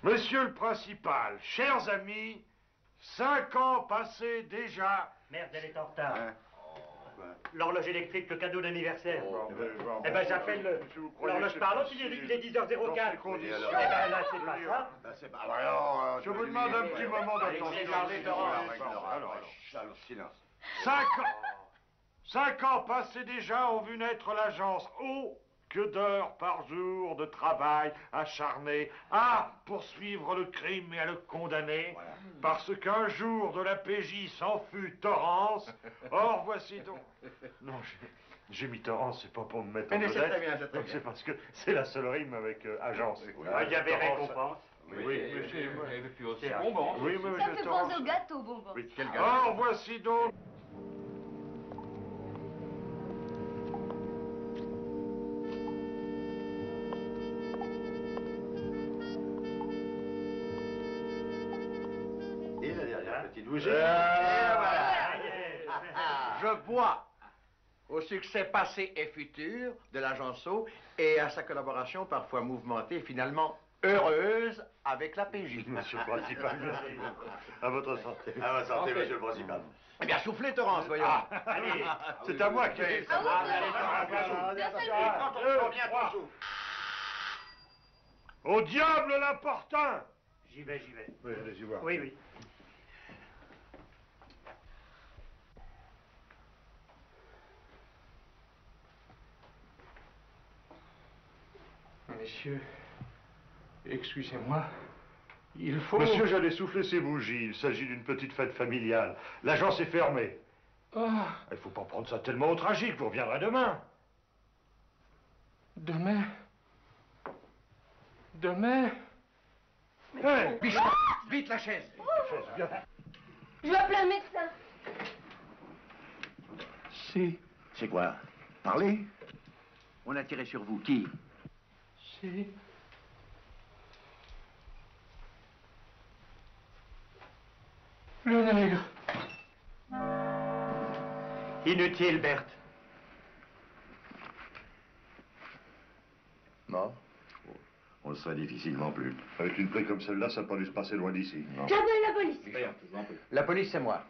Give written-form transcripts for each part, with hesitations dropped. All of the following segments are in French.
Monsieur le principal, chers amis, 5 ans passés déjà... Merde, elle est en retard. Hein? L'horloge électrique, le cadeau d'anniversaire. Bon, Eh ben, j'appelle l'horloge parlante, il est 10h04. Eh ben, là, c'est pas ça. C'est pas alors. Je vous demande un petit moment d'attention. Alors, Silence. 5 ans passés déjà ont vu naître l'agence. Oh, que d'heures par jour de travail acharné à poursuivre le crime et à le condamner, parce qu'un jour de la PJ s'en fut Torrance. Or, voici donc... Non, j'ai mis Torrance, c'est pas pour me mettre en vedette. C'est très bien, c'est très bien. C'est parce que c'est la seule rime avec agence. Il y avait récompense. Oui, Et puis aussi bonbon. oui, mais Ça fait penser au gâteau, bonbon. Oui, quel gars. Or, voici donc... Et la dernière petite bougie. Je bois au succès passé et futur de l'agence O et à sa collaboration parfois mouvementée et finalement heureuse avec la PJ. Monsieur le principal, merci. À votre santé. À votre santé, monsieur le principal. Eh bien, soufflez, Torrance, voyons. Allez, c'est à moi qui ai... Au diable l'important! J'y vais. Oui, allez-y voir. Oui. Messieurs, excusez-moi. Il faut... Monsieur, j'allais souffler ces bougies. Il s'agit d'une petite fête familiale. L'agence est fermée. Ah, Il faut pas prendre ça tellement au tragique. Vous reviendrez demain. demain. Demain. Hé, Bichon, vite la chaise. viens. Je vais appeler un médecin. C'est quoi? Parlez? On a tiré sur vous. Qui? C'est... le nègre. Inutile, Berthe. Mort? On le serait difficilement plus. Avec une plaie comme celle-là, ça n'a pas dû se passer loin d'ici. J'appelle la police. La police, c'est moi.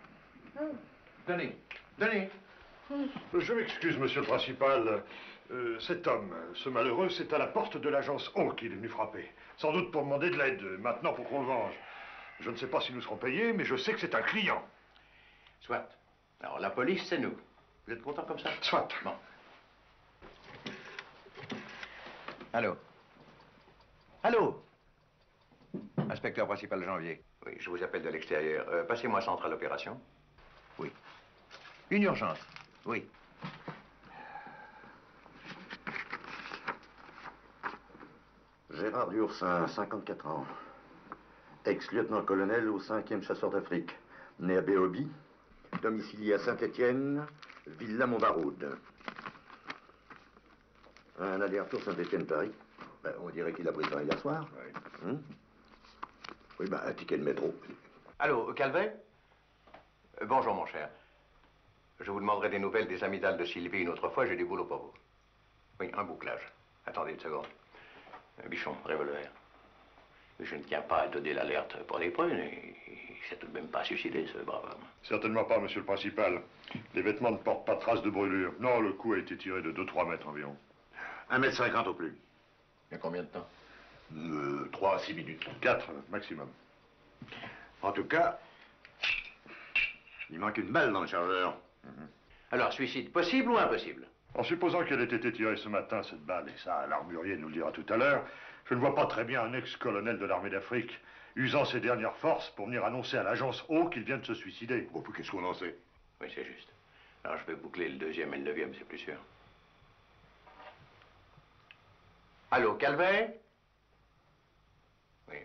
Donnez. Je m'excuse, monsieur le principal. Cet homme, ce malheureux, c'est à la porte de l'agence O qu'il est venu frapper. Sans doute pour demander de l'aide, maintenant pour qu'on le venge. Je ne sais pas si nous serons payés, mais je sais que c'est un client. Soit. Alors, la police, c'est nous. Vous êtes content comme ça? Soit. Bon. Allô? Inspecteur principal Janvier. Oui, je vous appelle de l'extérieur. Passez-moi centrale opération. Oui. Une urgence. Oui. Gérard Dursin, 54 ans. Ex-lieutenant-colonel au 5e chasseur d'Afrique. Né à Béobi. Domicilié à Saint-Étienne, Villa Montbaroude. Un aller-retour Saint-Étienne-Paris. Ben, on dirait qu'il a pris ça hier soir. Oui. Oui, ben, un ticket de métro. Allô, Calvet? Bonjour, mon cher. Je vous demanderai des nouvelles des amygdales de Sylvie une autre fois, j'ai du boulot pour vous. Oui, un bouclage. Attendez une seconde. Bichon, revolver. Je ne tiens pas à donner l'alerte pour des prunes. Il s'est tout de même pas suicidé, ce brave homme. Certainement pas, monsieur le principal. Les vêtements ne portent pas de traces de brûlure. Non, le coup a été tiré de 2-3 mètres environ. 1m50 au plus. Il y a combien de temps? 3 à 6 minutes. 4 maximum. En tout cas, il manque une balle dans le chargeur. Alors, suicide possible ou impossible? En supposant qu'elle ait été tirée ce matin, cette balle, et ça, l'armurier nous le dira tout à l'heure, je ne vois pas très bien un ex-colonel de l'armée d'Afrique usant ses dernières forces pour venir annoncer à l'agence O qu'il vient de se suicider. Bon, puis qu'est-ce qu'on en sait? Oui, c'est juste. Alors, je vais boucler le 2e et le 9e, c'est plus sûr. Allô, Calvet? Oui.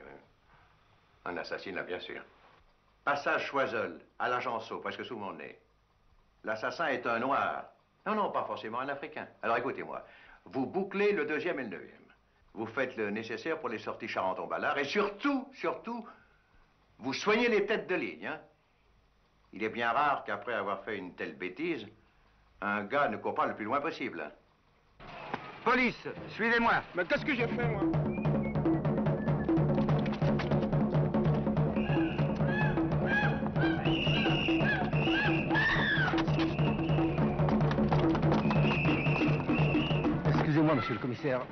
Un assassinat, bien sûr. Passage Choiseul, à l'agence O, presque sous mon nez. L'assassin est un noir. Non, pas forcément un Africain. Alors, écoutez-moi. Vous bouclez le 2e et le 9e. Vous faites le nécessaire pour les sorties Charenton-Ballard. Et surtout, vous soignez les têtes de ligne, hein? Il est bien rare qu'après avoir fait une telle bêtise, un gars ne court pas le plus loin possible. Hein? Police, suivez-moi. Mais qu'est-ce que j'ai fait, moi? monsieur le commissaire.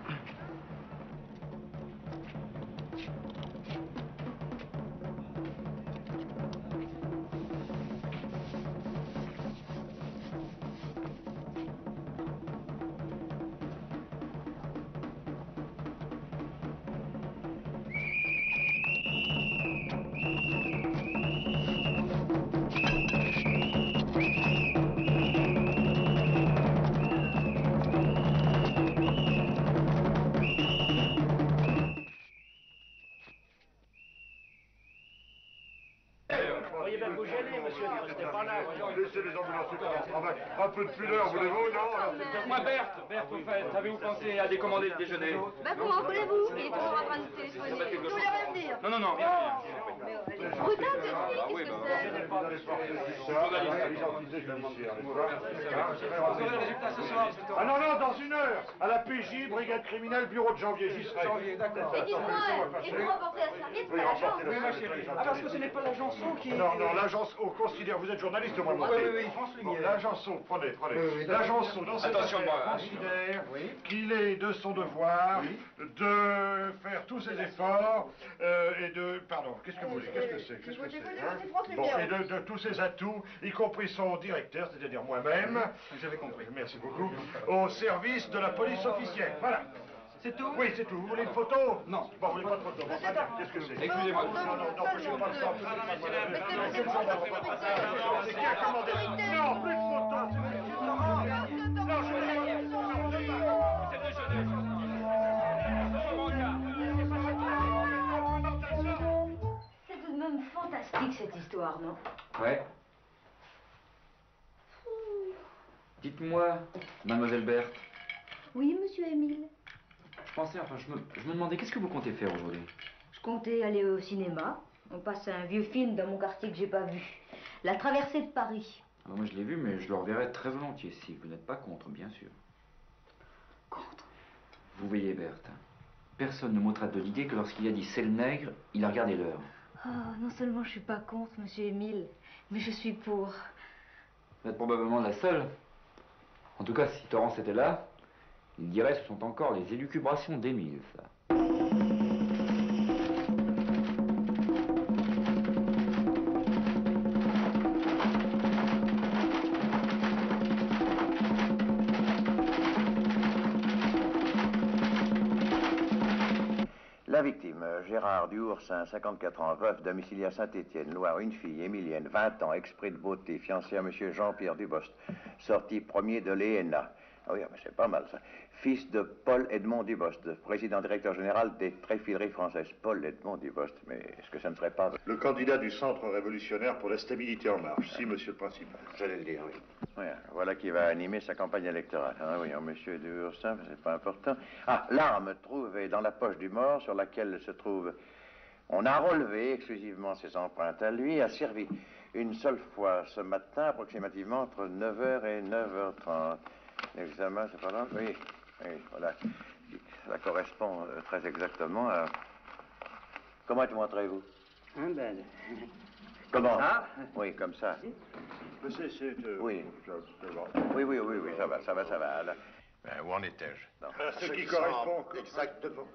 Laissez les ambulances faire leur travail. Un peu de pudeur, voulez-vous, non? Moi, Berthe, au fait, avez-vous pensé à décommander le déjeuner? Bah comment voulez-vous? Il est toujours en train de téléphoner. Vous voulez revenir? Non, rien. Brutal, qu'est-ce que c'est? Ah non, dans 1 heure. À la PJ, brigade criminelle, bureau de janvier, j'y serai. Et dites-moi, et vous remportez la serviette, c'est pas l'agence? Oui, ma chérie. Ah, parce que ce n'est pas l'agence O qui... Non, l'agence O considère, vous êtes journaliste, moi, mon Oui, France Lumière. L'agence O, prenez. L'agence O, dans cette affaire, considère qu'il est de son devoir de faire tous ses efforts et de... Pardon, qu'est-ce que vous voulez? Qu'est-ce que c'est? Bon, et de tous ses atouts, y compris son directeur, c'est-à-dire moi-même. J'avais compris. Merci beaucoup. Au service de la police officielle. Voilà. C'est tout? Oui, c'est tout. Vous voulez une photo? Non. Bon, vous voulez pas de photo? Bon, qu'est-ce que c'est? Excusez-moi. Non, je suis pas le centre. C'est qui a commandé? Non, plus de photos. Non, C'est tout de même fantastique cette histoire, non? Ouais. Dites-moi, mademoiselle Berthe. Oui, monsieur Émile. Je me demandais, qu'est-ce que vous comptez faire aujourd'hui? Je comptais aller au cinéma. On passe un vieux film dans mon quartier que j'ai pas vu. La traversée de Paris. Alors moi je l'ai vu, mais je le reverrai très volontiers, si vous n'êtes pas contre, bien sûr. Contre? Vous voyez, Berthe, personne ne m'ôtera de l'idée que lorsqu'il a dit c'est le nègre, il a regardé l'heure. Oh, non seulement je suis pas contre, monsieur Émile, mais je suis pour. Vous êtes probablement la seule. En tout cas, si Torrance était là, il dirait que ce sont encore les élucubrations d'Émile, ça. La victime, Gérard Duoursin, 54 ans, veuf, domicilié à Saint-Étienne, Loire, une fille, Émilienne, 20 ans, exprès de beauté, fiancée à monsieur Jean-Pierre Dubost, sorti premier de l'ENA. Ah oui, mais c'est pas mal ça. Fils de Paul Edmond Dubost, président directeur général des Tréfileries françaises. Paul Edmond Dubost, mais est-ce que ça ne serait pas... Le candidat du Centre révolutionnaire pour la stabilité en marche. Si, monsieur le principal. J'allais le dire, oui. Ouais, voilà qui va animer sa campagne électorale. Ah oui, monsieur Duoursin, c'est pas important. Ah, l'arme trouvée dans la poche du mort sur laquelle se trouve... On a relevé exclusivement ses empreintes à lui, a servi une seule fois ce matin, approximativement entre 9h et 9h30. L'examen, c'est pas là? Oui, voilà. Ça correspond très exactement à... Comment te montrez-vous? Comment? Ah? Oui, comme ça. Oui. Oui, ça va. Là. Ben, où en étais-je? Ce qui correspond exactement.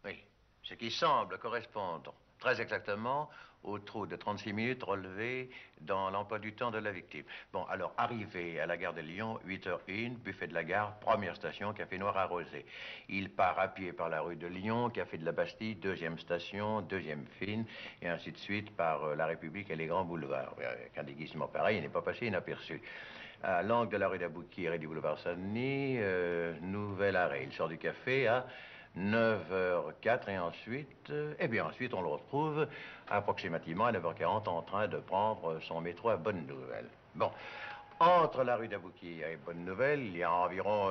Oui, ce qui semble correspondre très exactement au trou de 36 minutes relevé dans l'emploi du temps de la victime. Bon, alors, arrivé à la gare de Lyon, 8h01, buffet de la gare, première station, café noir arrosé. Il part à pied par la rue de Lyon, café de la Bastille, deuxième station, deuxième fine, et ainsi de suite par la République et les grands boulevards. Avec un déguisement pareil, il n'est pas passé inaperçu. À l'angle de la rue d'Aboukir et du boulevard Saint-Denis, nouvel arrêt. Il sort du café à 9h04 et ensuite, ensuite on le retrouve approximativement à 9h40 en train de prendre son métro à Bonne Nouvelle. Bon, entre la rue d'Aboukir et Bonne Nouvelle, il y a environ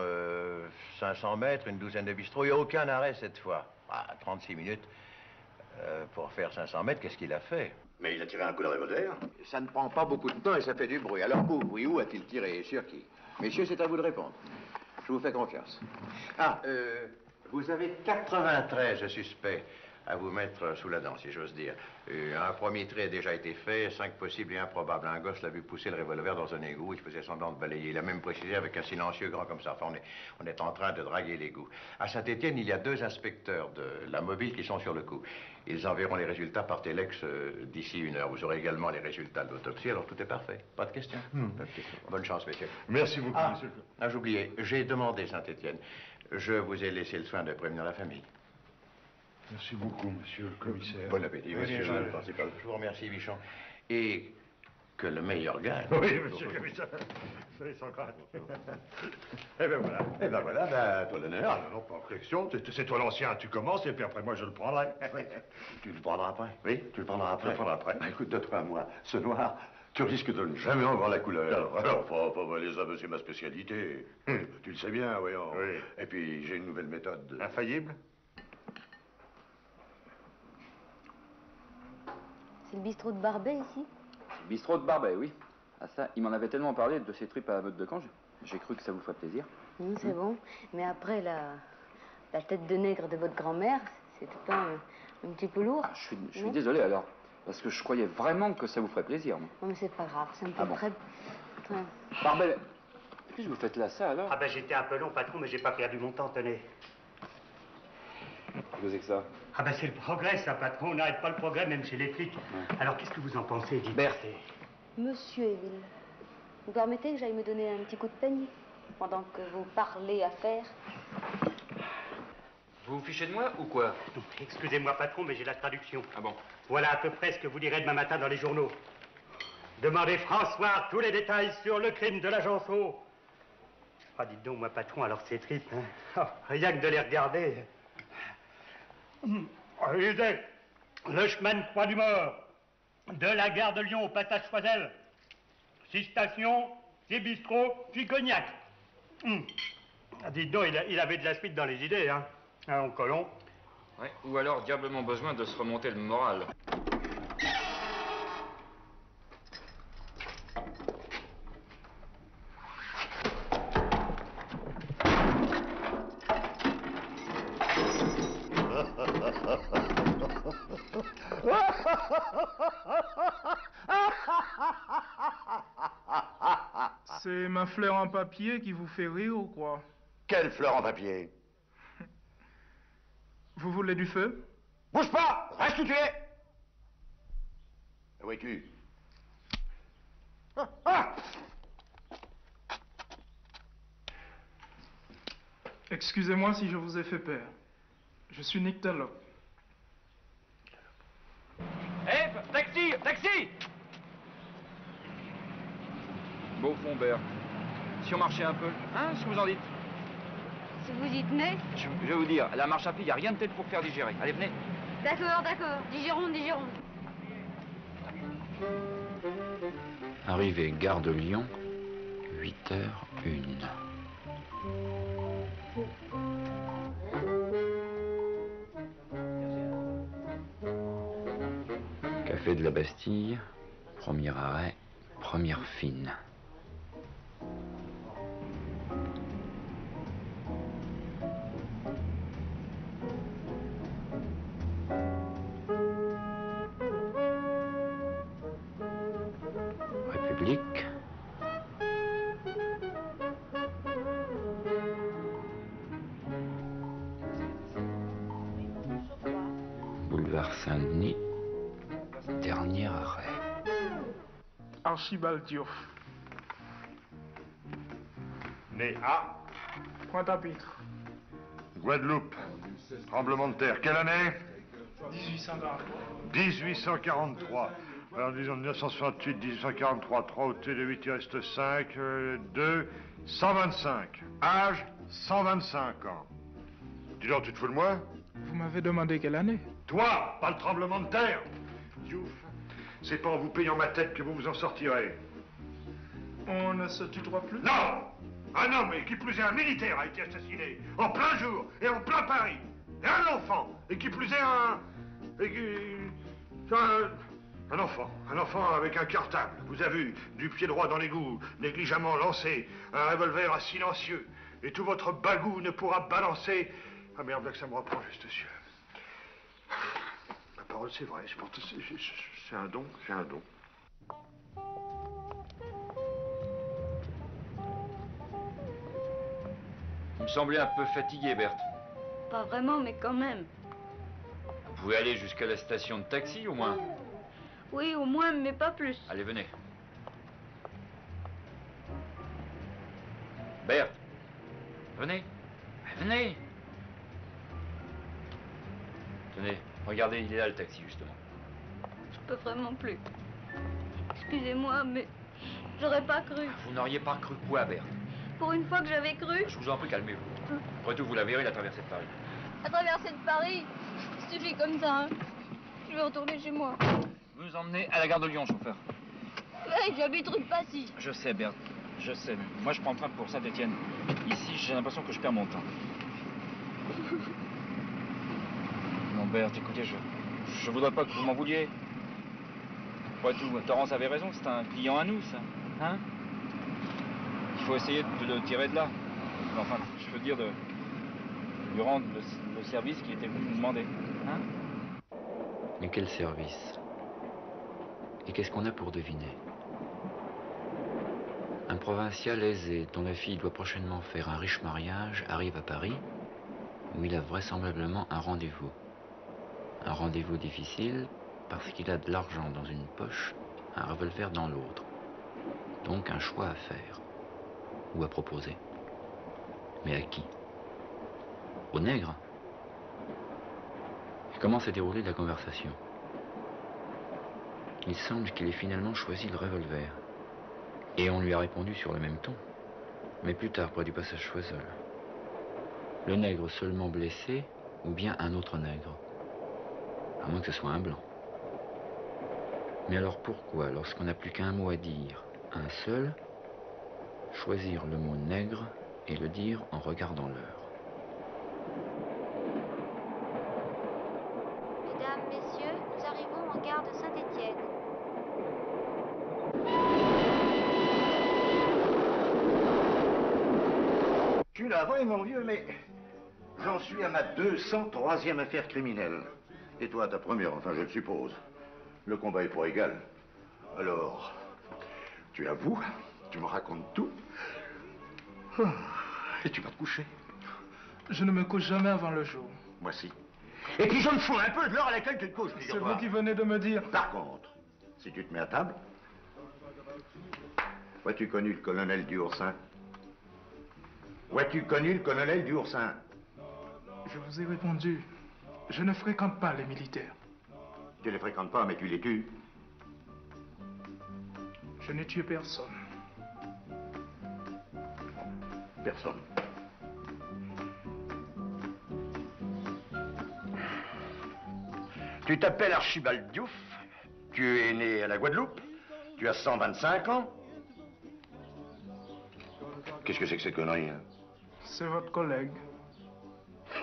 500 mètres, une douzaine de bistrots, et aucun arrêt cette fois. 36 minutes pour faire 500 mètres, qu'est-ce qu'il a fait? Mais il a tiré un coup de revolver. Ça ne prend pas beaucoup de temps et ça fait du bruit. Alors où a-t-il tiré et sur qui? Messieurs, c'est à vous de répondre. Je vous fais confiance. Vous avez 93 suspects à vous mettre sous la dent, si j'ose dire. Un premier trait a déjà été fait, 5 possibles et improbables. Un gosse l'a vu pousser le revolver dans un égout, il faisait semblant de balayer. Il a même précisé avec un silencieux grand comme ça. Enfin, on est en train de draguer l'égout. À Saint-Étienne, il y a 2 inspecteurs de la mobile qui sont sur le coup. Ils enverront les résultats par téléx d'ici 1 heure. Vous aurez également les résultats de l'autopsie, alors tout est parfait. Pas de question. Pas de question. Bonne chance, messieurs. Merci beaucoup, monsieur. Ah, j'oubliais, j'ai demandé Saint-Étienne. Je vous ai laissé le soin de prévenir la famille. Merci beaucoup, monsieur le commissaire. Bon appétit, monsieur le principal. Je vous remercie, Bichon. Et que le meilleur gagne. Oui, monsieur le commissaire. Soyez sans crainte. Eh ben voilà. Eh ben voilà, ben, toi l'honneur. Ah, non, pas en question. C'est toi l'ancien, tu commences, et puis après moi je le prendrai. Tu le prendras après? Oui, tu le prendras après. Je le prendrai après. Ben, écoute, de toi à moi, ce noir, tu risques de ne jamais en voir la couleur. Alors, pas voler ça, c'est ma spécialité. Tu le sais bien, voyons. Oui. Et puis, j'ai une nouvelle méthode. Infaillible? C'est le bistrot de Barbet, ici? Bistrot de Barbet, oui. Ah ça, il m'en avait tellement parlé de ces tripes à la meute de camp, j'ai cru que ça vous ferait plaisir. C'est bon. Mais après, la tête de nègre de votre grand-mère, c'est tout le temps un petit peu lourd. Ah, je suis désolé alors, parce que je croyais vraiment que ça vous ferait plaisir, moi. Non, mais c'est pas grave, ça me fait bon. très... Barbet, qu'est-ce que vous faites là, ça, alors? Ah ben j'étais un peu long, patron, mais j'ai pas perdu mon temps, tenez. Qu'est-ce que c'est que ça? Ah ben c'est le progrès, ça, patron. On n'arrête pas le progrès, même chez les flics. Alors qu'est-ce que vous en pensez, dites? Berthe. Monsieur Eville, vous permettez que j'aille me donner un petit coup de peigne pendant que vous parlez affaires? Vous vous fichez de moi ou quoi? Excusez-moi, patron, mais j'ai la traduction. Ah bon? Voilà à peu près ce que vous lirez demain matin dans les journaux. Demandez François tous les détails sur le crime de l'agence O. Ah, dites donc, moi, patron, alors ces tripes, hein. Oh, rien que de les regarder. Lisez, le chemin de Croix du Mort, de la gare de Lyon au passage Choiseul. 6 stations, 6 bistrots, puis cognac. Ah, dites donc, il avait de la suite dans les idées, hein, en colon. Ouais, ou alors diablement besoin de se remonter le moral. C'est ma fleur en papier qui vous fait rire ou quoi? Quelle fleur en papier? Vous voulez du feu? Bouge pas! Reste où tu es! Où es-tu? Excusez-moi si je vous ai fait peur. Je suis Nick Talop. Hé, taxi! Taxi! Beau fond, Bert. Si on marchait un peu, hein, ce que vous en dites? Si vous y tenez? Je vais vous dire, la marche à pied, il n'y a rien de tel pour faire digérer. Allez, venez. D'accord, d'accord. Digérons. Arrivée gare de Lyon, 8h01. Café de la Bastille, premier arrêt, première fine. République. Boulevard Saint-Denis, dernier arrêt. Archibald Diouf. Né à Pointe-à-Pitre. Guadeloupe. Tremblement de terre. Quelle année? 1843. 1843. Alors disons 1968, 1843, 3 au T de 8, il reste 5, 2, 125. Âge, 125 ans. Dis donc, tu te fous de moi? Vous m'avez demandé quelle année? Toi, pas le tremblement de terre. Diouf, c'est pas en vous payant ma tête que vous vous en sortirez. On ne se tutoie plus? Non! Un homme, et qui plus est un militaire, a été assassiné, en plein jour, et en plein Paris. Et un enfant, et qui plus est un enfant avec un cartable, vous avez vu, du pied droit dans l'égout, négligemment lancé, un revolver à silencieux, et tout votre bagou ne pourra balancer... Ah merde, là que ça me reprend juste cieux. Ma parole, c'est vrai. Je pense que c'est un don. C'est un don. Vous me semblez un peu fatigué, Berthe. Pas vraiment, mais quand même. Vous pouvez aller jusqu'à la station de taxi, au moins. Oui, au moins, mais pas plus. Allez, venez. Berthe, venez. Venez. Tenez, regardez, il est là, le taxi, justement. Je peux vraiment plus. Excusez-moi, mais j'aurais pas cru. Vous n'auriez pas cru quoi, Berthe? Pour une fois que j'avais cru. Je vous en prie, calmez-vous. Après tout, vous la verrez, la traversée de Paris. La traversée de Paris, si j'ai comme ça, hein. Je vais retourner chez moi. Vous nous emmenez à la gare de Lyon, chauffeur. Ouais, j'habite rue de Passy. Je sais, Berthe, je sais. Moi, je prends le train pour Saint-Étienne. Ici, j'ai l'impression que je perds mon temps. Non, Berthe, écoutez, je voudrais pas que vous m'en vouliez. Après tout, Torrance avait raison, c'est un client à nous, ça. Hein? Il faut essayer de le tirer de là. Enfin, je veux dire, de lui rendre le service qui était venu nous demander. Hein? Mais quel service? Et qu'est-ce qu'on a pour deviner? Un provincial aisé dont la fille doit prochainement faire un riche mariage arrive à Paris, où il a vraisemblablement un rendez-vous. Un rendez-vous difficile parce qu'il a de l'argent dans une poche, un revolver dans l'autre. Donc un choix à faire. Ou à proposer. Mais à qui? Au nègre? Comment s'est déroulée la conversation? Il semble qu'il ait finalement choisi le revolver. Et on lui a répondu sur le même ton. Mais plus tard, près du passage Choiseul. Le nègre seulement blessé, ou bien un autre nègre? À moins que ce soit un blanc. Mais alors pourquoi, lorsqu'on n'a plus qu'un mot à dire, un seul, choisir le mot nègre et le dire en regardant l'heure? Mesdames, messieurs, nous arrivons en gare de Saint-Étienne. Tu l'as vraiment vieux, mais j'en suis à ma 203e affaire criminelle. Et toi, ta première, enfin, je le suppose. Le combat est pour égal. Alors, tu avoues, tu me racontes tout. Et tu vas te coucher. Je ne me couche jamais avant le jour. Moi si. Et puis je me fous un peu de l'heure à laquelle tu te couches. C'est vous qui venez de me dire. Par contre, si tu te mets à table, où as-tu connu le colonel Duoursin? Où as-tu connu le colonel Duoursin? Je vous ai répondu. Je ne fréquente pas les militaires. Tu les fréquentes pas, mais tu les tues. Je n'ai tué personne. Personne. Tu t'appelles Archibald Diouf. Tu es né à la Guadeloupe. Tu as 125 ans. Qu'est-ce que c'est que cette connerie, hein? C'est votre collègue.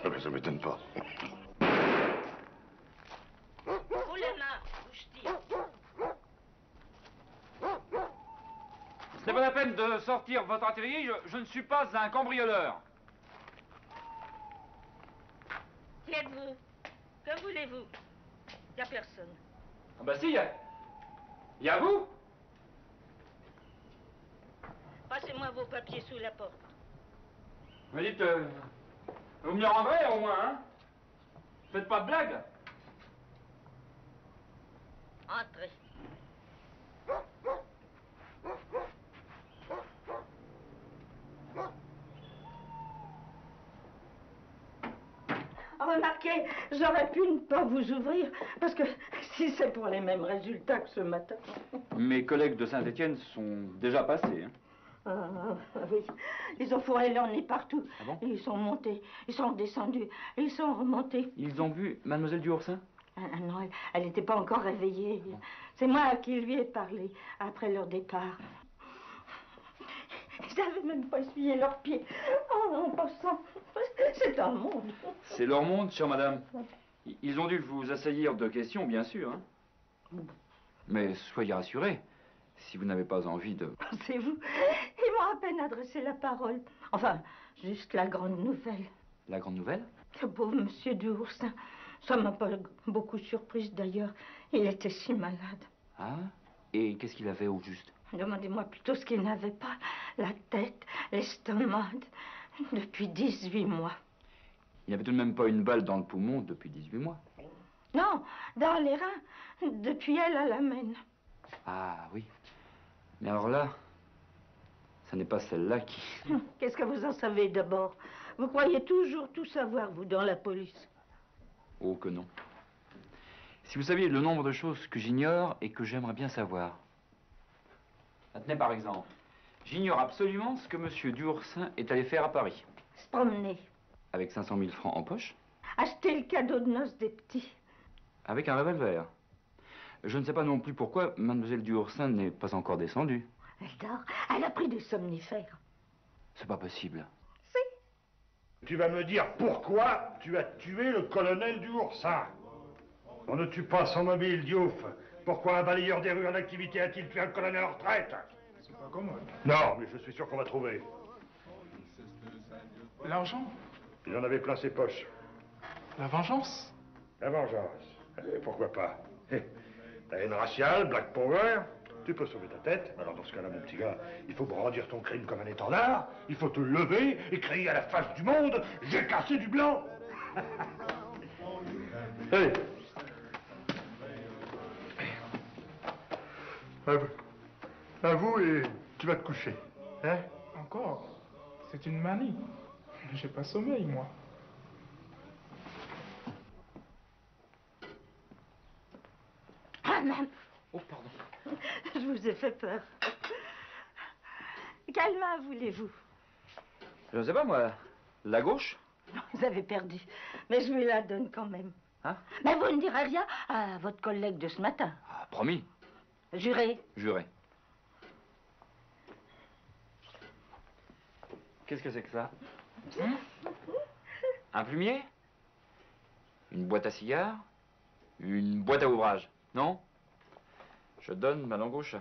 Ah ben, ça m'étonne pas. Vous les mains, bouge-t-il. C'est pas la peine de sortir votre artillerie, je ne suis pas un cambrioleur. Qui êtes-vous? Que voulez-vous? Il n'y a personne. Ah bah si, il y a vous. Passez-moi vos papiers sous la porte. Mais dites, vous me les rendrez au moins, hein? Faites pas de blagues. Entrez. Remarquez, j'aurais pu ne pas vous ouvrir, parce que si c'est pour les mêmes résultats que ce matin... Mes collègues de Saint-Étienne sont déjà passés, hein? Oui, ils ont fourré leur nez partout. Ah bon? Ils sont montés, ils sont descendus, ils sont remontés. Ils ont vu Mademoiselle Duoursin? Ah non, elle n'était pas encore réveillée. C'est moi qui lui ai parlé après leur départ. Ils n'avaient même pas essuyé leurs pieds en passant. C'est un monde. C'est leur monde, chère madame. Ils ont dû vous assaillir de questions, bien sûr, hein? Mais soyez rassurés, si vous n'avez pas envie de... C'est vous. Ils m'ont à peine adressé la parole. Enfin, juste la grande nouvelle. La grande nouvelle? Ce pauvre monsieur Duoursin, Ça m'a pas beaucoup surprise d'ailleurs. Il était si malade. Ah? Et qu'est-ce qu'il avait au juste? Demandez-moi plutôt ce qu'il n'avait pas. La tête, l'estomac, depuis 18 mois. Il n'avait tout de même pas une balle dans le poumon depuis 18 mois. Non, dans les reins, depuis elle à la mène. Ah oui. Mais alors là, ça n'est pas celle-là qui... Qu'est-ce que vous en savez d'abord? Vous croyez toujours tout savoir, vous, dans la police? Oh que non. Si vous saviez le nombre de choses que j'ignore et que j'aimerais bien savoir. Tenez par exemple, j'ignore absolument ce que M. Duoursin est allé faire à Paris. Se promener. Avec 500 000 francs en poche. Acheter le cadeau de noces des petits. Avec un revolver. Je ne sais pas non plus pourquoi Mademoiselle Duoursin n'est pas encore descendue. Elle dort. Elle a pris des somnifères. C'est pas possible. Tu vas me dire pourquoi tu as tué le colonel Duoursin. On ne tue pas sans mobile, Diouf. Pourquoi un balayeur des rues en activité a-t-il tué un colonel en retraite? C'est pas commode. Non, mais je suis sûr qu'on va trouver. L'argent? Il en avait plein ses poches. La vengeance? La vengeance. Pourquoi pas? La haine raciale, Black Power, tu peux sauver ta tête. Alors dans ce cas-là, mon petit gars, il faut brandir ton crime comme un étendard, il faut te lever et crier à la face du monde, j'ai cassé du blanc. Allez. À vous et tu vas te coucher. Hein? Encore? C'est une manie. J'ai pas sommeil, moi. Ah, maman. Oh, pardon. Je vous ai fait peur. Quelle main voulez-vous? Je ne sais pas, moi. La gauche? Vous avez perdu. Mais je vous la donne quand même. Hein? Mais vous ne direz rien à votre collègue de ce matin. Ah, promis. Jurez. Juré. Qu'est-ce que c'est que ça? Un plumier? Une boîte à cigares? Une boîte à ouvrage? Non? Je donne ma langue gauche.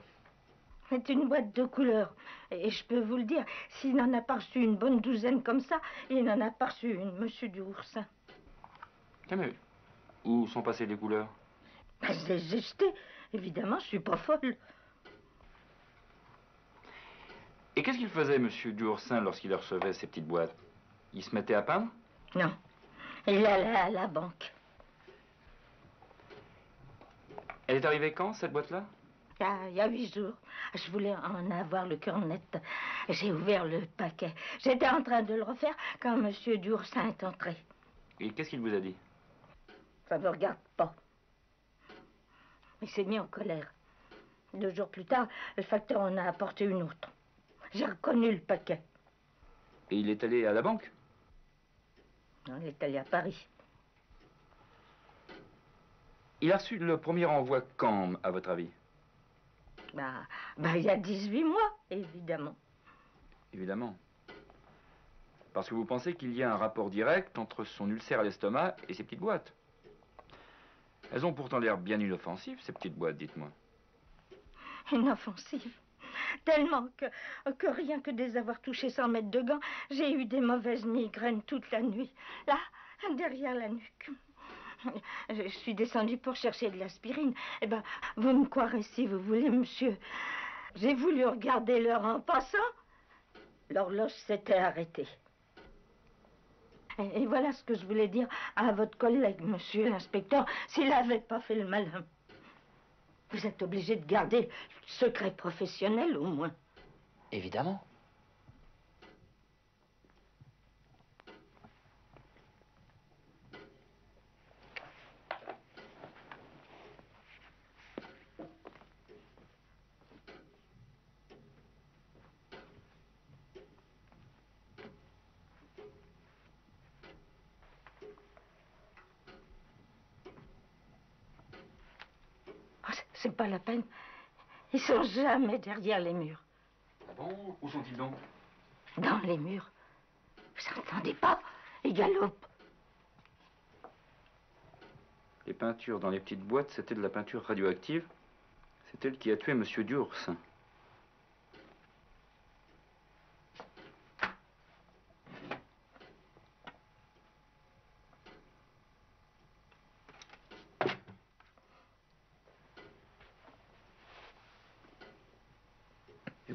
C'est une boîte de couleurs. Et je peux vous le dire, s'il n'en a pas reçu une bonne douzaine comme ça, il n'en a pas reçu une, monsieur Duoursin. Tiens, mais où sont passées les couleurs? Ben, je les ai jetées. Évidemment, je suis pas folle. Et qu'est-ce qu'il faisait, monsieur Duoursin, lorsqu'il recevait ces petites boîtes? Il se mettait à peindre? Non. Il allait à la banque. Elle est arrivée quand, cette boîte-là? Il y a 8 jours. Je voulais en avoir le cœur net. J'ai ouvert le paquet. J'étais en train de le refaire quand monsieur Duoursin est entré. Et qu'est-ce qu'il vous a dit? Ça ne me regarde pas. Il s'est mis en colère. 2 jours plus tard, le facteur en a apporté une autre. J'ai reconnu le paquet. Et il est allé à la banque? Non, il est allé à Paris. Il a reçu le premier envoi quand, à votre avis? Il y a 18 mois, évidemment. Évidemment. Parce que vous pensez qu'il y a un rapport direct entre son ulcère à l'estomac et ces petites boîtes. Elles ont pourtant l'air bien inoffensives, ces petites boîtes, dites-moi. Inoffensives. Tellement que rien que de les avoir touchées sans mettre de gants, j'ai eu des mauvaises migraines toute la nuit. Là, derrière la nuque. Je suis descendue pour chercher de l'aspirine. Eh ben, vous me croirez si vous voulez, monsieur. J'ai voulu regarder l'heure en passant. L'horloge s'était arrêtée. Et voilà ce que je voulais dire à votre collègue, monsieur l'inspecteur, s'il n'avait pas fait le malin. Vous êtes obligé de garder le secret professionnel, au moins. Évidemment. C'est pas la peine. Ils sont jamais derrière les murs. Ah bon? Où sont-ils donc? Dans les murs. Vous entendez pas? Ils galopent. Les peintures dans les petites boîtes, c'était de la peinture radioactive. C'est elle qui a tué monsieur Duoursin.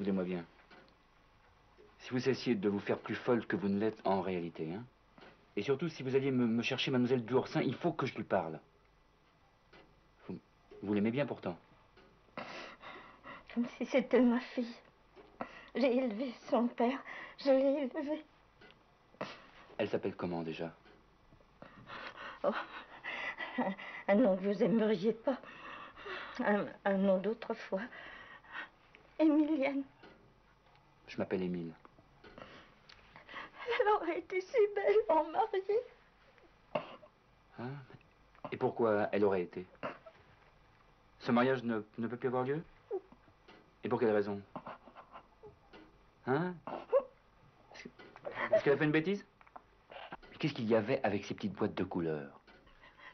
Écoutez-moi bien. Si vous cessiez de vous faire plus folle que vous ne l'êtes en réalité, hein. Et surtout, si vous alliez me chercher mademoiselle Doursin, il faut que je lui parle. Vous l'aimez bien pourtant. Comme si c'était ma fille. J'ai élevé son père, je l'ai élevée. Elle s'appelle comment déjà? Oh, un nom que vous aimeriez pas. Un nom d'autrefois. Émilienne. Je m'appelle Émile. Elle aurait été si belle en mariée. Hein? Et pourquoi elle aurait été? Ce mariage ne peut plus avoir lieu? Et pour quelle raison? Hein? Est-ce qu'elle a fait une bêtise? Qu'est-ce qu'il y avait avec ces petites boîtes de couleurs?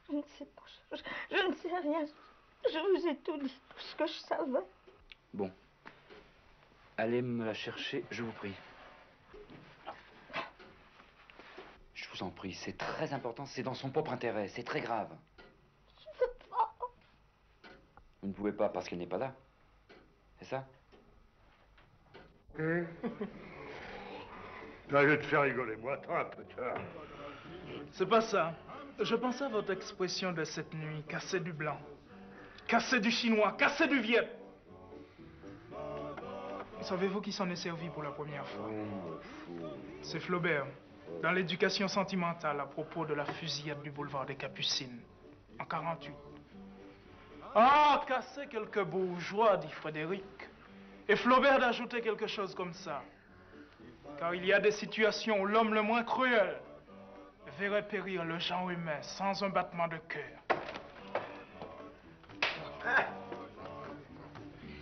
Je ne sais pas. Je ne sais rien. Je vous ai tout dit, tout ce que je savais. Bon. Allez me la chercher, je vous prie. Je vous en prie, c'est très important, c'est dans son propre intérêt, c'est très grave. Je ne peux pas. Vous ne pouvez pas parce qu'elle n'est pas là. C'est ça? Je vais te faire rigoler, moi. Attends un peu, tu vois. C'est pas ça. Je pensais à votre expression de cette nuit. Casser du blanc. Casser du chinois. Casser du viet. Savez-vous qui s'en est servi pour la première fois? C'est Flaubert, dans l'éducation sentimentale à propos de la fusillade du boulevard des Capucines, en 48. Ah, casser quelques bourgeois, dit Frédéric. Et Flaubert d'ajouter quelque chose comme ça. Car il y a des situations où l'homme le moins cruel verrait périr le genre humain sans un battement de cœur.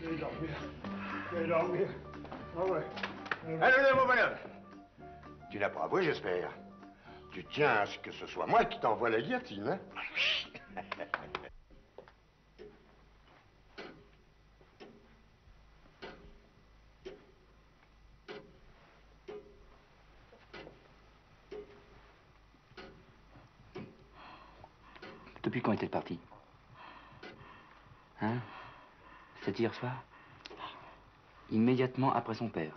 Je vais dormir. Je vais dormir. Ah ouais. Allez, mon bonhomme. Tu n'as pas avoué, j'espère. Tu tiens à ce que ce soit moi qui t'envoie la guillotine, hein? Depuis quand est-elle partie? Hein? C'est hier soir? Immédiatement après son père.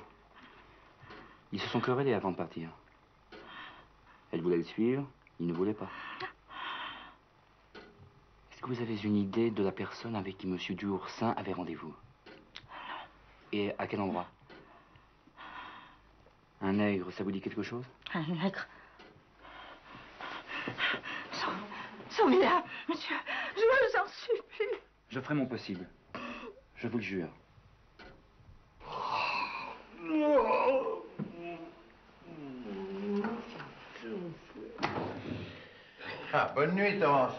Ils se sont querellés avant de partir. Elle voulait le suivre, il ne voulait pas. Est-ce que vous avez une idée de la personne avec qui M. Doursin avait rendez-vous? Et à quel endroit? Un nègre, ça vous dit quelque chose? Un nègre. Sauvez-la, monsieur. Je vous en supplie. Je ferai mon possible. Je vous le jure. Ah, bonne nuit, Torrance.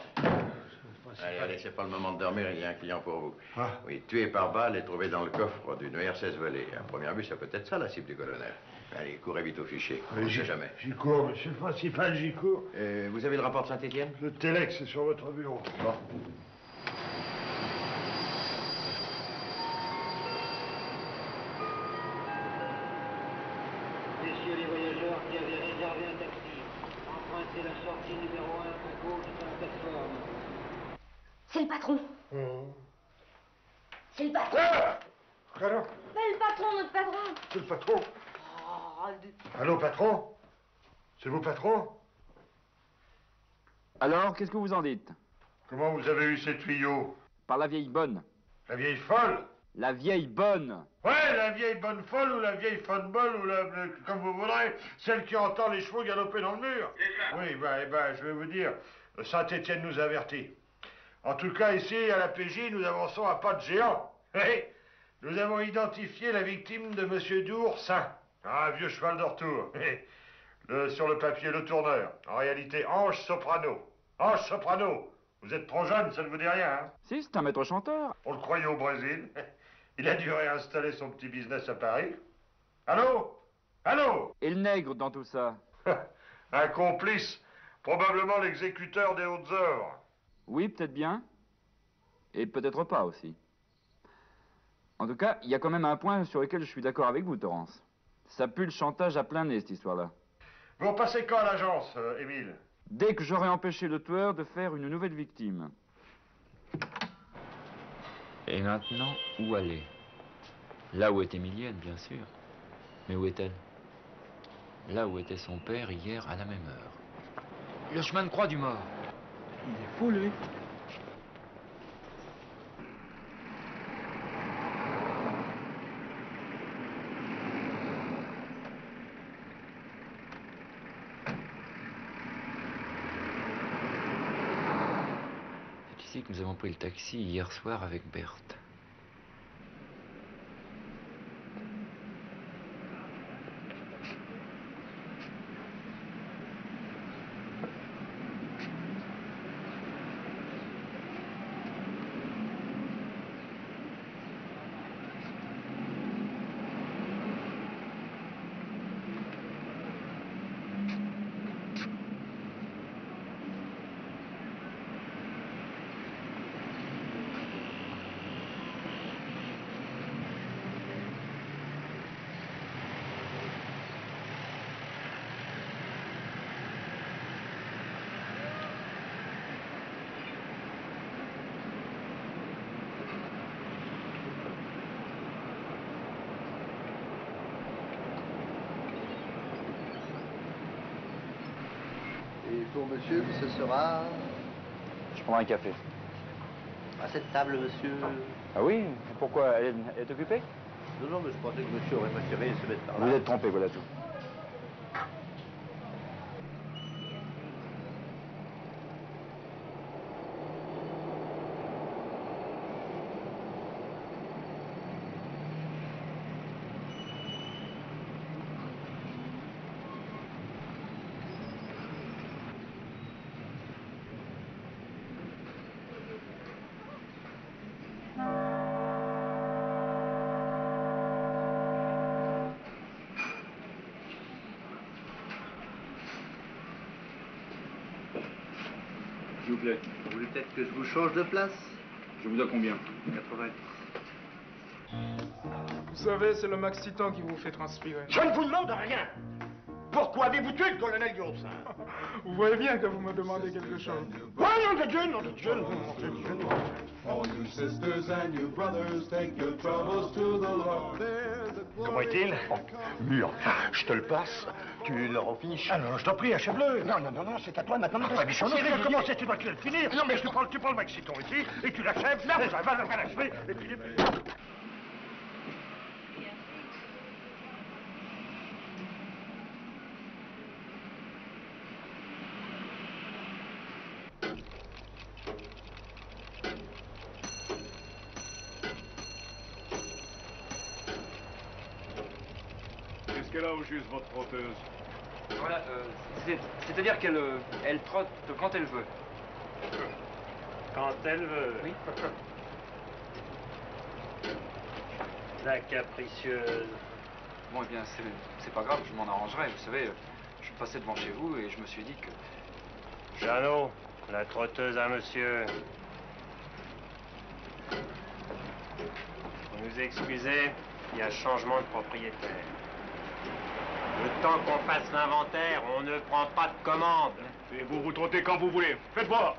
Allez, c'est pas le moment de dormir, il y a un client pour vous. Ah. Oui, tué par balle et trouvé dans le coffre d'une R16 volée. À première vue, ça peut être ça, la cible du colonel. Allez, courez vite au fichier. On ne sait jamais. J'y cours, monsieur le principal, j'y cours. Vous avez le rapport de Saint-Étienne? Le Telex est sur votre bureau. Bon. Messieurs les voyageurs qui avaient réservé un taxi, empruntez la sortie numéro 1 à gauche de la plateforme. C'est le patron. C'est le patron. Ah! Alors? C'est le patron, notre patron. C'est le patron. Allô, patron? C'est vous, patron? Alors, qu'est-ce que vous en dites? Comment vous avez eu ces tuyaux? Par la vieille bonne. La vieille folle? La vieille bonne. Ouais, la vieille bonne folle ou la vieille folle bonne ou comme vous voudrez, celle qui entend les chevaux galoper dans le mur. Oui, je vais vous dire, Saint-Étienne nous avertit. En tout cas, ici, à la PJ, nous avançons à pas de géant. Oui, nous avons identifié la victime de M. Doursin, un vieux cheval de retour. Sur le papier, le tourneur. En réalité, Ange Soprano. Ange Soprano. Vous êtes trop jeune, ça ne vous dit rien, hein? Si, c'est un maître chanteur. On le croyait au Brésil. Il a dû réinstaller son petit business à Paris. Allô? Allô? Et le nègre dans tout ça? Un complice. Probablement l'exécuteur des hautes œuvres. Oui, peut-être bien. Et peut-être pas aussi. En tout cas, il y a quand même un point sur lequel je suis d'accord avec vous, Torrance. Ça pue le chantage à plein nez, cette histoire-là. Vous repassez quand à l'agence, Émile? Dès que j'aurai empêché le tueur de faire une nouvelle victime. Et maintenant, où aller? Là où est Émilienne, bien sûr. Mais où est-elle? Là où était son père hier à la même heure. Le chemin de croix du mort. Il est fou, lui. C'est ici que nous avons pris le taxi hier soir avec Berthe. Et pour monsieur, ce sera... Je prends un café. À cette table, monsieur... Ah oui? Pourquoi? Elle est occupée? Non, non, mais je pensais que monsieur aurait préféré se mettre par là. Vous êtes trompé, voilà tout. S'il vous plaît. Vous voulez peut-être que je vous change de place? Je vous dois combien? 90. Vous savez, c'est le Max Titan qui vous fait transpirer. Je ne vous demande rien. Pourquoi avez-vous tué le colonel Gursin? Vous voyez bien que vous me demandez quelque chose. Oh, nom de Dieu, nom de Dieu, nom de Dieu, nom de Dieu. All you sisters and you brothers, take your troubles to the Lord. Comment est-il? Mûr. Je te le passe. Tu leur fiches. Ah non, je t'en prie, achève-le. Non, non, non, non, c'est à toi maintenant. Ah, bichon, tu veux commencer, tu dois le finir. Non, mais tu prends le maxiton ici, et tu l'achèves. Là, vous va l'achever, et puis... Qu'est-ce qu'elle a au juste, votre trotteuse? Voilà, c'est-à-dire qu'elle elle trotte quand elle veut. Quand elle veut. Oui. La capricieuse. Bon, eh bien, c'est pas grave, je m'en arrangerai. Vous savez, je passais devant chez vous et je me suis dit que... Jeannot, la trotteuse à monsieur. Vous nous excusez, il y a changement de propriétaire. Le temps qu'on fasse l'inventaire, on ne prend pas de commande. Et vous vous trottez quand vous voulez. Faites voir.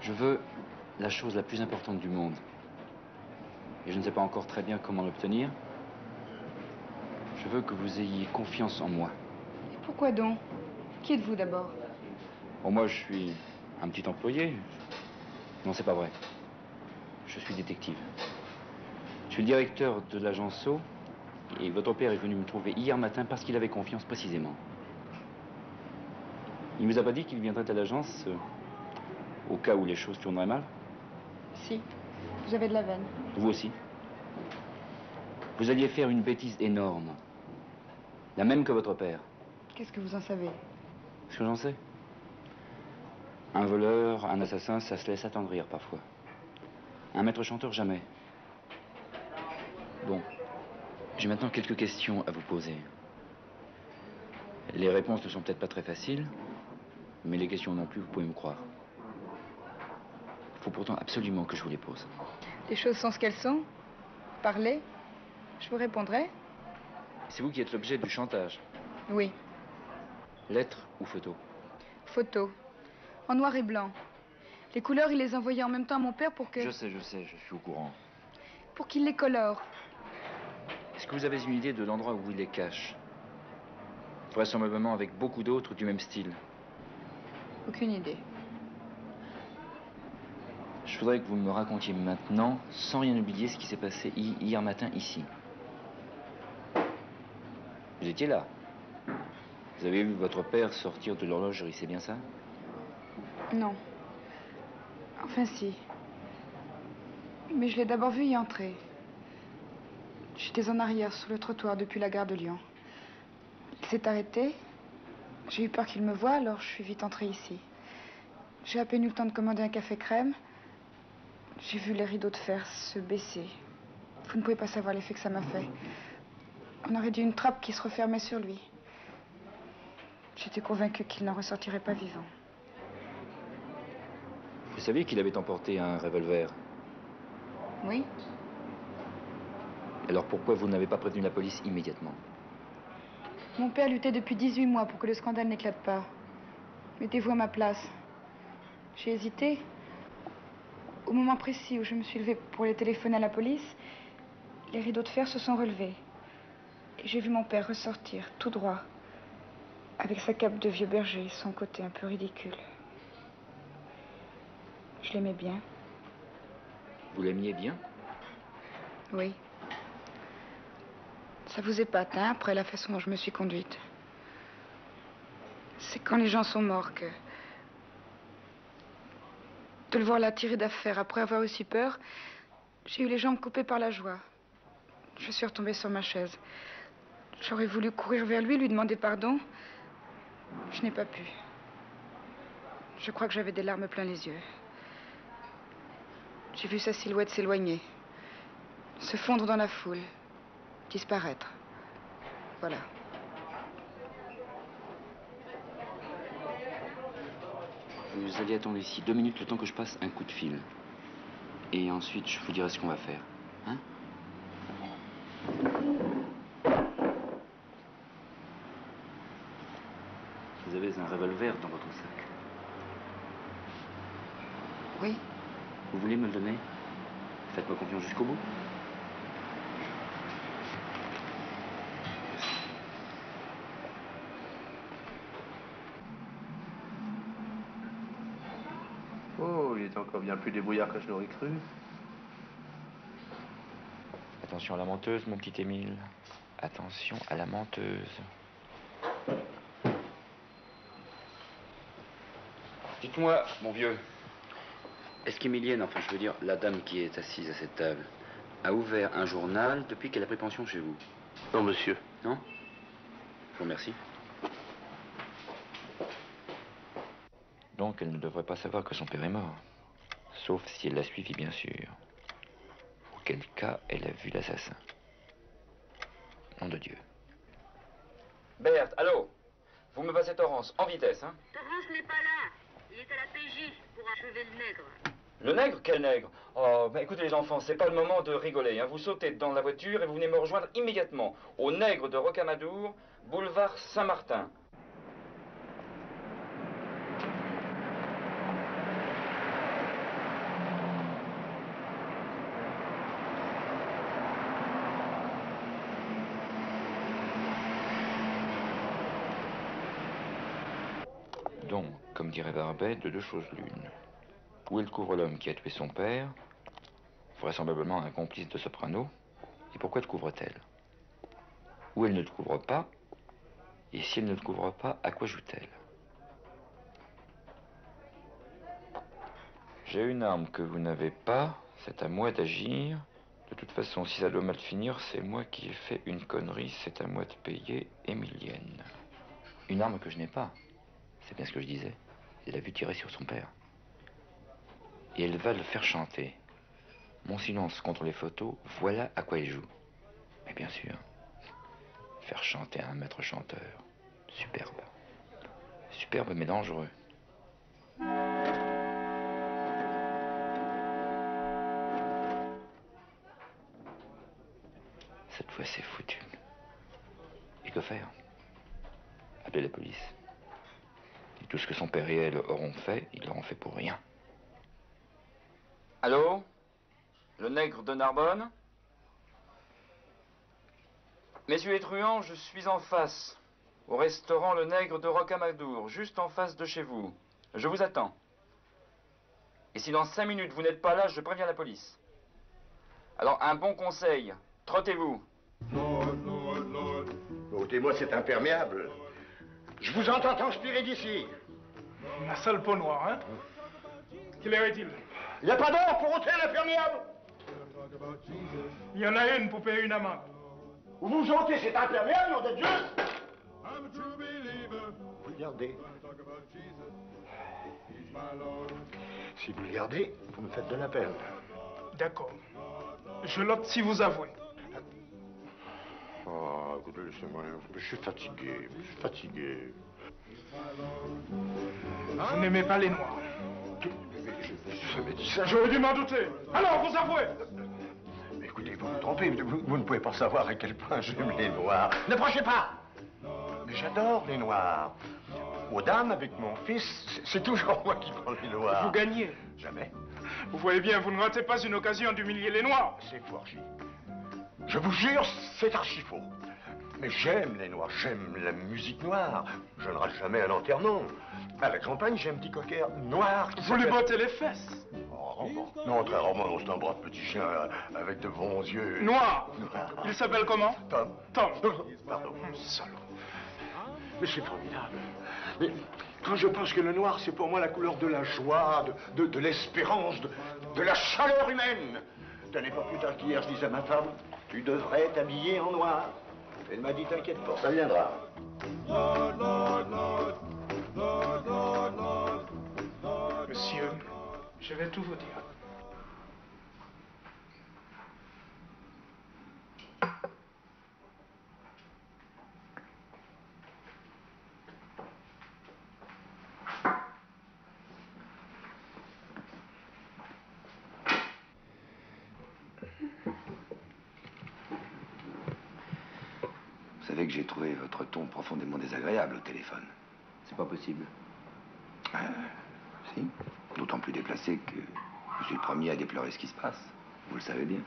Je veux la chose la plus importante du monde. Et je ne sais pas encore très bien comment l'obtenir. Je veux que vous ayez confiance en moi. Et pourquoi donc? Qui êtes-vous d'abord? Bon, moi, je suis un petit employé. Non, c'est pas vrai. Je suis détective. Je suis le directeur de l'agence O Et votre père est venu me trouver hier matin parce qu'il avait confiance précisément. Il ne vous a pas dit qu'il viendrait à l'agence au cas où les choses tourneraient mal? Si, j'avais de la veine. Vous aussi? Vous alliez faire une bêtise énorme. La même que votre père. Qu'est-ce que vous en savez? Ce que j'en sais. Un voleur, un assassin, ça se laisse attendrir parfois. Un maître chanteur, jamais. Bon. J'ai maintenant quelques questions à vous poser. Les réponses ne sont peut-être pas très faciles, mais les questions non plus, vous pouvez me croire. Il faut pourtant absolument que je vous les pose. Les choses sont ce qu'elles sont. Parlez. Je vous répondrai. C'est vous qui êtes l'objet du chantage. Oui. Lettre ou photo? Photo. En noir et blanc. Les couleurs, il les envoyait en même temps à mon père pour que... Je sais, je suis au courant. Pour qu'il les colore. Est-ce que vous avez une idée de l'endroit où il les cache? Vraisemblablement avec beaucoup d'autres du même style. Aucune idée. Je voudrais que vous me racontiez maintenant, sans rien oublier, ce qui s'est passé hier matin ici. Vous étiez là. Vous avez vu votre père sortir de l'horlogerie, c'est bien ça? Non. Enfin si. Mais je l'ai d'abord vu y entrer. J'étais en arrière, sur le trottoir, depuis la gare de Lyon. Il s'est arrêté. J'ai eu peur qu'il me voie, alors je suis vite entrée ici. J'ai à peine eu le temps de commander un café crème. J'ai vu les rideaux de fer se baisser. Vous ne pouvez pas savoir l'effet que ça m'a fait. On aurait dit une trappe qui se refermait sur lui. J'étais convaincue qu'il n'en ressortirait pas vivant. Vous saviez qu'il avait emporté un revolver? Oui. Alors pourquoi vous n'avez pas prévenu la police immédiatement? Mon père luttait depuis 18 mois pour que le scandale n'éclate pas. Mettez-vous à ma place. J'ai hésité. Au moment précis où je me suis levée pour les téléphoner à la police, les rideaux de fer se sont relevés. Et j'ai vu mon père ressortir, tout droit, avec sa cape de vieux berger et son côté un peu ridicule. Je l'aimais bien. Vous l'aimiez bien? Oui. Ça vous épate, hein, après la façon dont je me suis conduite. C'est quand les gens sont morts que... De le voir là tirer d'affaire après avoir aussi peur, j'ai eu les jambes coupées par la joie. Je suis retombée sur ma chaise. J'aurais voulu courir vers lui, lui demander pardon. Je n'ai pas pu. Je crois que j'avais des larmes plein les yeux. J'ai vu sa silhouette s'éloigner, se fondre dans la foule, disparaître. Voilà. Vous allez attendre ici 2 minutes le temps que je passe un coup de fil. Et ensuite, je vous dirai ce qu'on va faire. Hein? Vous avez un revolver dans votre sac? Oui. Vous voulez me le donner? Faites-moi confiance jusqu'au bout. Oh, il est encore bien plus débrouillard que je l'aurais cru. Attention à la menteuse, mon petit Émile. Attention à la menteuse. Dites-moi, mon vieux, est-ce qu'Émilienne, enfin je veux dire la dame qui est assise à cette table, a ouvert un journal depuis qu'elle a pris pension chez vous? Non, monsieur. Non? Je vous remercie. Donc elle ne devrait pas savoir que son père est mort. Sauf si elle l'a suivi, bien sûr. Auquel cas elle a vu l'assassin. Nom de Dieu. Berthe, allô? Vous me passez Torrance, en vitesse, hein? Torrance n'est pas là. Il est à la PJ pour achever le nègre. Le nègre? Quel nègre? Oh, ben écoutez les enfants, c'est pas le moment de rigoler, hein. Vous sautez dans la voiture et vous venez me rejoindre immédiatement au nègre de Rocamadour, boulevard Saint-Martin. Donc, comme dirait Barbet, de 2 choses l'une. Où elle couvre l'homme qui a tué son père, vraisemblablement un complice de Soprano, et pourquoi le couvre-t-elle? ou elle ne te couvre pas, et si elle ne te couvre pas, à quoi joue-t-elle? J'ai une arme que vous n'avez pas, c'est à moi d'agir. De toute façon, si ça doit mal finir, c'est moi qui ai fait une connerie, c'est à moi de payer Emilienne. Une arme que je n'ai pas, c'est bien ce que je disais. Elle a vu tirer sur son père. Et elle va le faire chanter. Mon silence contre les photos, voilà à quoi elle joue. Mais bien sûr, faire chanter un maître chanteur, superbe. Superbe mais dangereux. Cette fois, c'est foutu. Et que faire? Appeler la police. Et tout ce que son père et elle auront fait, ils l'auront fait pour rien. Allô? Le nègre de Narbonne? Messieurs les truands, je suis en face, au restaurant Le Nègre de Rocamadour, juste en face de chez vous. Je vous attends. Et si dans 5 minutes vous n'êtes pas là, je préviens la police. Alors, un bon conseil, trottez-vous. Ôtez-moi cet imperméable. Je vous entends transpirer d'ici. La sale peau noire, hein? Quelle heure est-il? Il n'y a pas d'heure pour ôter l'imperméable. Il y en a une pour payer une amende. Vous ôtez cet imperméable, nom de Dieu. Regardez. Si vous regardez, vous me faites de la peine. D'accord. Je l'ôte si vous avouez. Oh, écoutez, laissez-moi. Je suis fatigué. Vous n'aimez pas les noirs. J'avais dit ça. J'aurais dû m'en douter. Alors, vous avouez. Mais écoutez, vous vous trompez. Vous ne pouvez pas savoir à quel point j'aime les noirs. Ne branchez pas. Mais j'adore les noirs. Aux dames, avec mon fils, c'est toujours moi qui prends les noirs. Vous gagnez. Jamais. Vous voyez bien, vous ne ratez pas une occasion d'humilier les noirs. C'est faux, Archie. Je vous jure, c'est archi faux. Mais j'aime les noirs, j'aime la musique noire. Je ne rate jamais à l'enterrement. À la campagne, j'ai un petit cocker noir qui Vous lui bottez les fesses. Oh, non, très rarement, c'est un brave petit chien avec de bons yeux. Noir. Il s'appelle comment? Tom. Tom. Pardon. Salaud. Mais c'est formidable. Mais quand je pense que le noir, c'est pour moi la couleur de la joie, de l'espérance, de la chaleur humaine. Ce n'est pas plus tard qu'hier, je disais à ma femme, tu devrais t'habiller en noir. Elle m'a dit, t'inquiète pas, ça viendra. Monsieur, je vais tout vous dire. Vous savez que j'ai trouvé votre ton profondément désagréable au téléphone. C'est pas possible. Si. D'autant plus déplacé que je suis le premier à déplorer ce qui se passe. Vous le savez bien.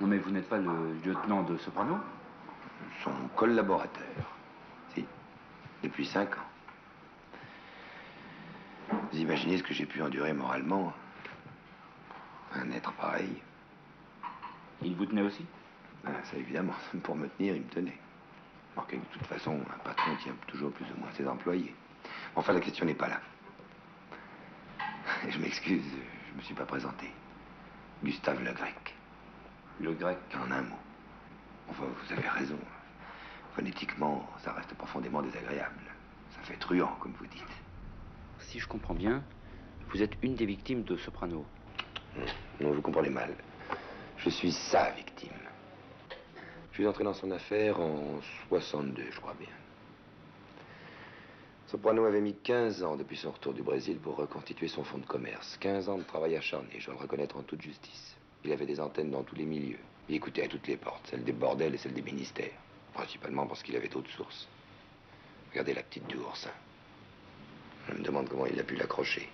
Non mais vous n'êtes pas le lieutenant de Soprano? Son collaborateur. Si. Depuis 5 ans. Vous imaginez ce que j'ai pu endurer moralement? Un être pareil. Il vous tenait aussi? Ça, évidemment, pour me tenir, il me tenait. Alors que, de toute façon, un patron tient toujours plus ou moins ses employés. Enfin, la question n'est pas là. Je m'excuse, je me suis pas présenté. Gustave Le Grec. Le Grec? En un mot. Enfin, vous avez raison. Phonétiquement, ça reste profondément désagréable. Ça fait truand, comme vous dites. Si je comprends bien, vous êtes une des victimes de Soprano. Non, vous comprenez mal. Je suis sa victime. Je suis entré dans son affaire en 62, je crois bien. Soprano avait mis 15 ans depuis son retour du Brésil pour reconstituer son fonds de commerce. 15 ans de travail acharné, je dois le reconnaître en toute justice. Il avait des antennes dans tous les milieux. Il écoutait à toutes les portes, celles des bordels et celles des ministères. Principalement parce qu'il avait d'autres sources. Regardez la petite du Oursin. Je me demande comment il a pu l'accrocher.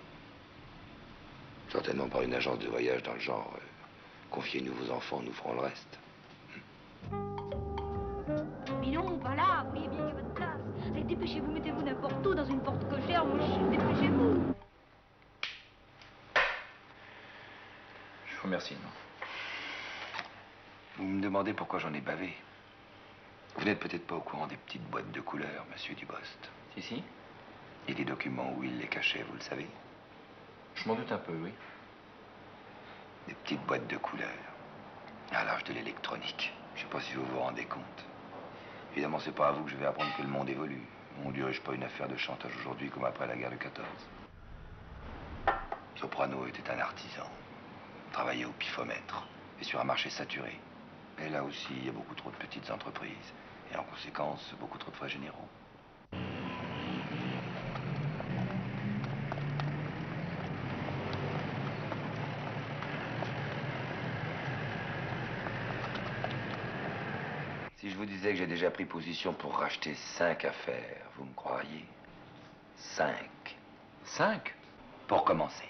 Certainement par une agence de voyage dans le genre confiez-nous vos enfants, nous ferons le reste. Mais non, pas là, vous voyez bien qu'il y a votre place. Allez, dépêchez-vous, mettez-vous n'importe où, dans une porte cochère, moi je dépêchez-vous. Je vous remercie, non. Vous me demandez pourquoi j'en ai bavé. Vous n'êtes peut-être pas au courant des petites boîtes de couleurs, monsieur Dubost. Si, si. Et des documents où il les cachait, vous le savez? Je m'en doute un peu, oui. Des petites boîtes de couleurs. À l'âge de l'électronique. Je sais pas si vous vous rendez compte. Évidemment, c'est pas à vous que je vais apprendre que le monde évolue. On ne dirige pas une affaire de chantage aujourd'hui comme après la guerre de 14. Soprano était un artisan. Travaillait au pifomètre et sur un marché saturé. Et là aussi, il y a beaucoup trop de petites entreprises. Et en conséquence, beaucoup trop de frais généraux. Si je vous disais que j'ai déjà pris position pour racheter 5 affaires, vous me croiriez? 5. 5? Pour commencer.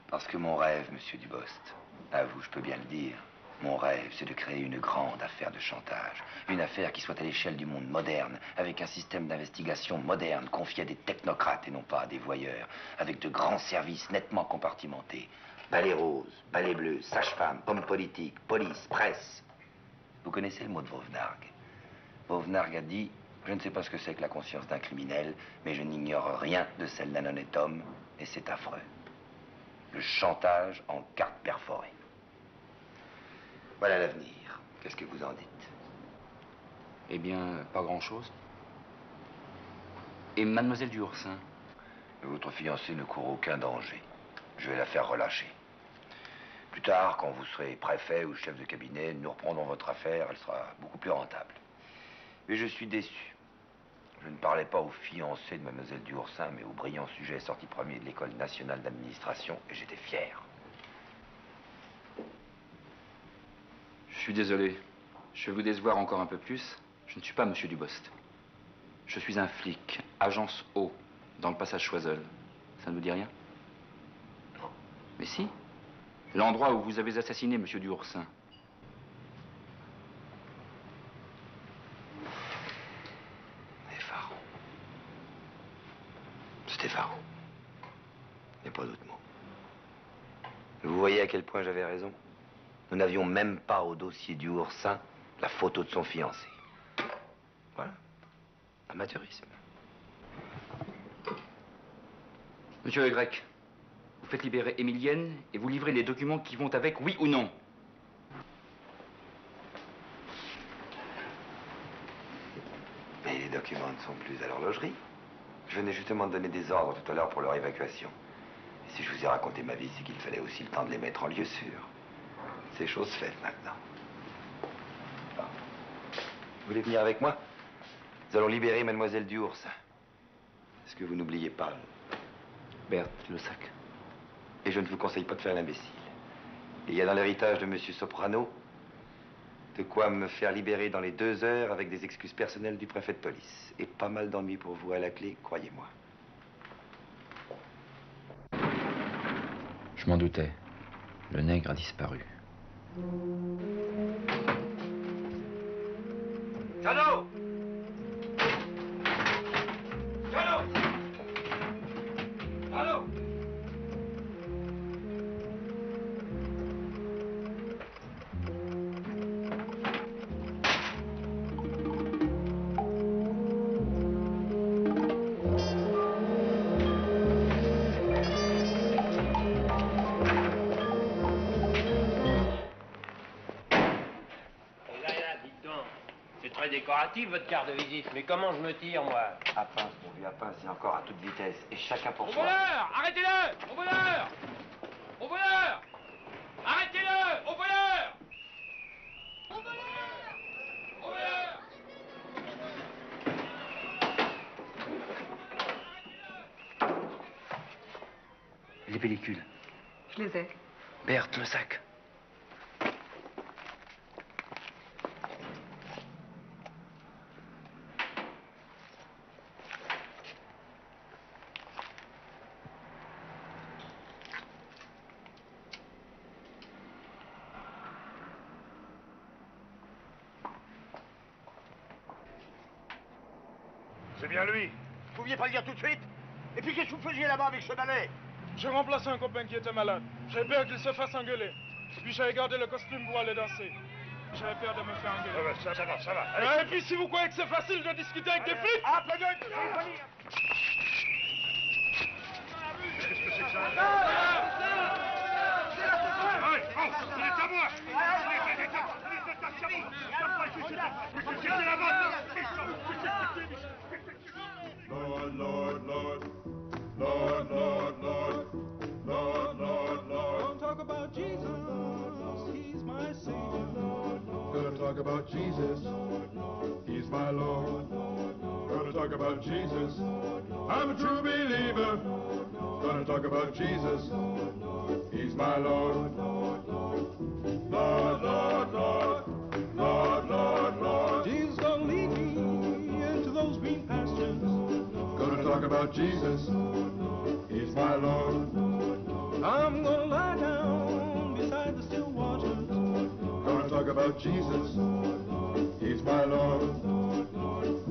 Parce que mon rêve, monsieur Dubost, à vous, je peux bien le dire, mon rêve, c'est de créer une grande affaire de chantage. Une affaire qui soit à l'échelle du monde moderne, avec un système d'investigation moderne, confié à des technocrates et non pas à des voyeurs, avec de grands services nettement compartimentés. Balai rose, balai bleu, sage-femme, homme politique, police, presse. Vous connaissez le mot de Vauvenargues? Vauvenargues a dit « Je ne sais pas ce que c'est que la conscience d'un criminel, mais je n'ignore rien de celle d'un honnête homme, et c'est affreux. » Le chantage en carte perforée. Voilà l'avenir. Qu'est-ce que vous en dites? Eh bien, pas grand-chose. Et mademoiselle Duoursin? Votre fiancée ne court aucun danger. Je vais la faire relâcher. Plus tard, quand vous serez préfet ou chef de cabinet, nous reprendrons votre affaire, elle sera beaucoup plus rentable. Mais je suis déçu. Je ne parlais pas au fiancé de mademoiselle Duoursin, mais au brillant sujet sorti premier de l'École nationale d'administration, et j'étais fier. Je suis désolé. Je vais vous décevoir encore un peu plus. Je ne suis pas monsieur Dubost. Je suis un flic, agence O, dans le passage Choiseul. Ça ne vous dit rien? Non. Mais si. L'endroit où vous avez assassiné monsieur Duoursin. Effarant. C'est effarant. Il n'y a pas d'autre mot. Vous voyez à quel point j'avais raison? Nous n'avions même pas au dossier du Oursin la photo de son fiancé. Voilà. Amateurisme. Monsieur Le Grec, vous faites libérer Émilienne et vous livrez les documents qui vont avec, oui ou non? Mais les documents ne sont plus à l'horlogerie. Je venais justement de donner des ordres tout à l'heure pour leur évacuation. Et si je vous ai raconté ma vie, c'est qu'il fallait aussi le temps de les mettre en lieu sûr. C'est chose faite maintenant. Bon. Vous voulez venir avec moi? Nous allons libérer mademoiselle Duoursin. Est-ce que vous n'oubliez pas Berthe Le Sac. Et je ne vous conseille pas de faire l'imbécile. Il y a dans l'héritage de monsieur Soprano de quoi me faire libérer dans les 2 heures avec des excuses personnelles du préfet de police. Et pas mal d'ennuis pour vous à la clé, croyez-moi. Je m'en doutais. Le nègre a disparu. Jeannot! Jeannot! Allô? Décoratif, votre carte de visite. Mais comment je me tire, moi? À pince, mon vieux, à pince, et encore à toute vitesse. Et chacun pour Mon soi. voleur! Arrêtez-le! Mon voleur! Mon voleur! Arrêtez-le! Mon voleur! Mon voleur! Mon voleur! Les pellicules. Je les ai. Berthe Le Sac. C'est bien lui. Vous pouviez pas le dire tout de suite? Et puis qu'est-ce que vous faisiez là-bas avec ce balai? J'ai remplacé un copain qui était malade. J'avais peur qu'il se fasse engueuler. Puis j'avais gardé le costume pour aller danser. J'avais peur de me faire engueuler. Ouais, ça va. Allez. Et puis si vous croyez que c'est facile de discuter avec des flics... Ah, pas de... Qu'est-ce que c'est que ça? Il est à moi. Lord, Lord, Lord, Lord, Lord, Lord, Lord, Lord, Lord. Talk about Jesus, He's my Savior. Gonna talk about Jesus, He's my Lord. Gonna talk about Jesus, I'm a true believer. Gonna talk about Jesus, He's my Lord. Lord, Lord, Lord, Lord, Lord, Lord. Jesus gonna lead me into those green pastures. Gonna talk about Jesus, He's my Lord. I'm gonna lie down beside the still waters. Gonna talk about Jesus, He's my Lord.